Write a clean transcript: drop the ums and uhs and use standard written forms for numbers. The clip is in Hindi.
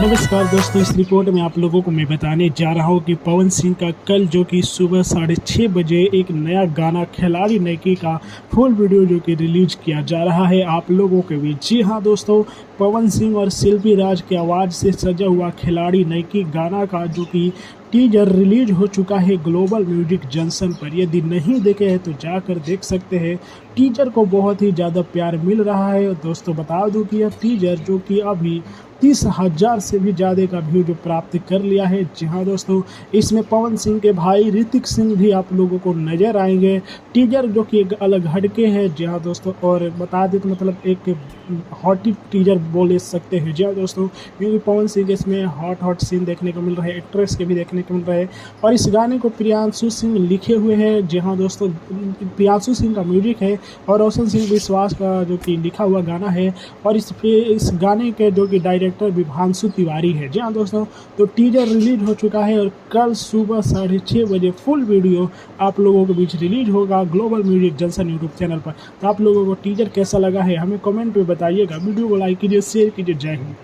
नमस्कार दोस्तों, इस रिपोर्ट में आप लोगों को मैं बताने जा रहा हूं कि पवन सिंह का कल जो कि सुबह 6:30 बजे एक नया गाना खिलाड़ी नैकी का फुल वीडियो जो कि रिलीज किया जा रहा है आप लोगों के बीच। जी हाँ दोस्तों, पवन सिंह और शिल्पी राज की आवाज़ से सजा हुआ खिलाड़ी नैकी गाना का जो कि टीजर रिलीज हो चुका है ग्लोबल म्यूजिक जंक्शन पर। यदि नहीं देखे हैं तो जाकर देख सकते हैं। टीजर को बहुत ही ज़्यादा प्यार मिल रहा है। दोस्तों बता दूं कि यह टीजर जो कि अभी 30,000 से भी ज़्यादा का व्यू जो प्राप्त कर लिया है। जी हाँ दोस्तों, इसमें पवन सिंह के भाई ऋतिक सिंह भी आप लोगों को नज़र आएंगे। टीजर जो कि एक अलग हटके है। जी हाँ दोस्तों, और बता दें तो मतलब एक हॉट टीजर बोल सकते हैं। जी हाँ दोस्तों, क्योंकि पवन सिंह के इसमें हॉट सीन देखने को मिल रहे हैं, एक्ट्रेस के भी देखने को मिल रहे हैं। और इस गाने को प्रियांशु सिंह लिखे हुए हैं। जी हाँ दोस्तों, प्रियांशु सिंह का म्यूजिक है और रोशन सिंह विश्वास का जो कि लिखा हुआ गाना है। और इस गाने के जो कि डायरेक्टर विभांशु तिवारी है। जी हाँ दोस्तों, तो टीजर रिलीज हो चुका है और कल सुबह 6:30 बजे फुल वीडियो आप लोगों के बीच रिलीज होगा global music junction YouTube channel पर। तो आप लोगों को टीजर कैसा लगा है हमें कमेंट में बताइएगा। वीडियो को लाइक कीजिए, शेयर कीजिए। जय हिंद।